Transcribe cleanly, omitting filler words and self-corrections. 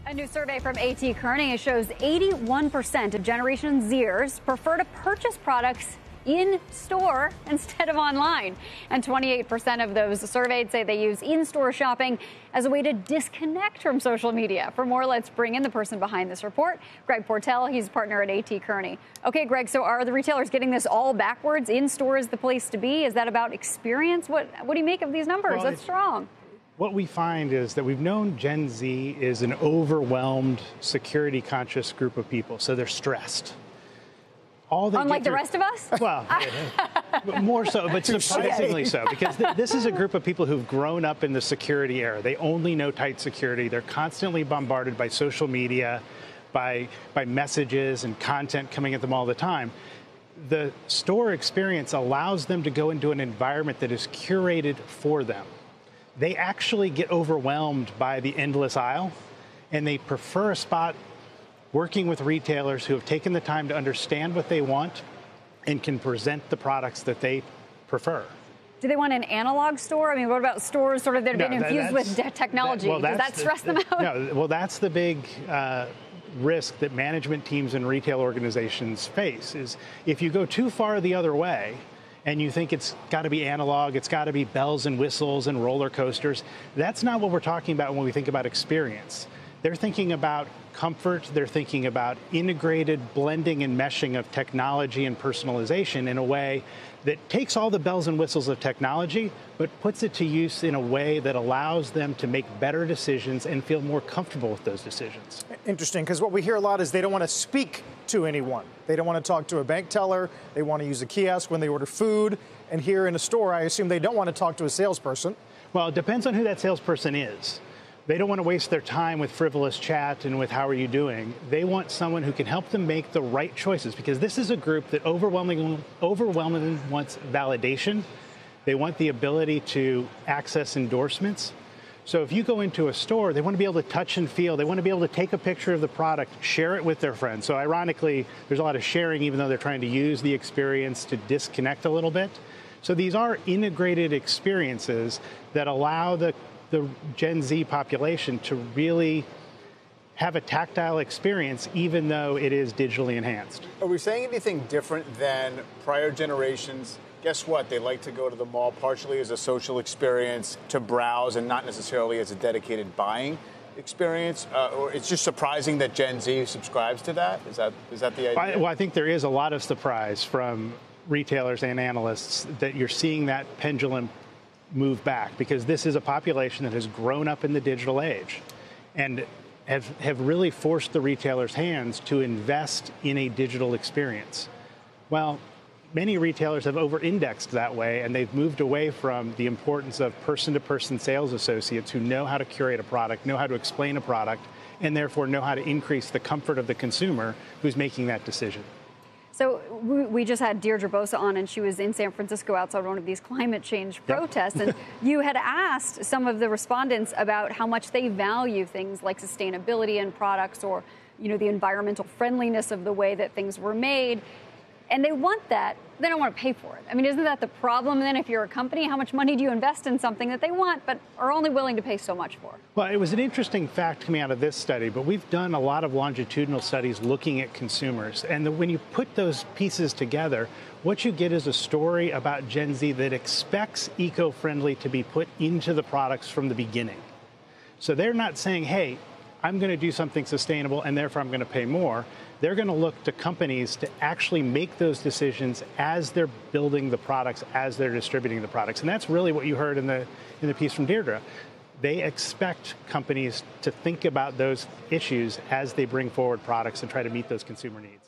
A new survey from AT Kearney shows 81% of Generation Zers prefer to purchase products in store instead of online. And 28% of those surveyed say they use in-store shopping as a way to disconnect from social media. For more, let's bring in the person behind this report, Greg Portell. He's a partner at AT Kearney. Okay, Greg, so are the retailers getting this all backwards? In-store is the place to be. Is that about experience? What do you make of these numbers? That's strong. What we find is that we've known Gen Z is an overwhelmed, security-conscious group of people, so they're stressed. Unlike the rest of us? Well, more so, but surprisingly so, because this is a group of people who've grown up in the security era. They only know tight security. They're constantly bombarded by social media, by messages and content coming at them all the time. The store experience allows them to go into an environment that is curated for them. They actually get overwhelmed by the endless aisle, and they prefer a spot working with retailers who have taken the time to understand what they want and can present the products that they prefer. Do they want an analog store? I mean, what about stores sort of that have been infused with technology? Does that stress them out? No, well, that's the big risk that management teams and retail organizations face, is if you go too far the other way, and you think it's got to be analog, it's got to be bells and whistles and roller coasters. That's not what we're talking about when we think about experience. They're thinking about comfort. They're thinking about integrated blending and meshing of technology and personalization in a way that takes all the bells and whistles of technology, but puts it to use in a way that allows them to make better decisions and feel more comfortable with those decisions. Interesting, because what we hear a lot is they don't want to speak to anyone. They don't want to talk to a bank teller. They want to use a kiosk when they order food. And here in a store, I assume they don't want to talk to a salesperson. Well, it depends on who that salesperson is. They don't want to waste their time with frivolous chat and with how are you doing. They want someone who can help them make the right choices, because this is a group that overwhelmingly wants validation. They want the ability to access endorsements. So if you go into a store, they want to be able to touch and feel. They want to be able to take a picture of the product, share it with their friends. So ironically, there's a lot of sharing, even though they're trying to use the experience to disconnect a little bit. So these are integrated experiences that allow the Gen Z population to really have a tactile experience, even though it is digitally enhanced. Are we saying anything different than prior generations? Guess what? They like to go to the mall partially as a social experience to browse and not necessarily as a dedicated buying experience. Or it's just surprising that Gen Z subscribes to that? Is that the idea? Well, I think there is a lot of surprise from retailers and analysts that you're seeing that pendulum move back, because this is a population that has grown up in the digital age and have really forced the retailers' hands to invest in a digital experience. Well, many retailers have over-indexed that way, and they've moved away from the importance of person-to-person sales associates who know how to curate a product, know how to explain a product, and therefore know how to increase the comfort of the consumer who's making that decision. So we just had Deirdre Bosa on, and she was in San Francisco outside one of these climate change protests. And you had asked some of the respondents about how much they value things like sustainability in products, or, you know, the environmental friendliness of the way that things were made. And they want that. They don't want to pay for it. I mean, isn't that the problem then? If you're a company, how much money do you invest in something that they want but are only willing to pay so much for? Well, it was an interesting fact coming out of this study, but we've done a lot of longitudinal studies looking at consumers. And when you put those pieces together, what you get is a story about Gen Z that expects eco-friendly to be put into the products from the beginning. So they're not saying, hey, I'm going to do something sustainable and therefore I'm going to pay more. They're going to look to companies to actually make those decisions as they're building the products, as they're distributing the products. And that's really what you heard in the piece from Deirdre. They expect companies to think about those issues as they bring forward products and try to meet those consumer needs.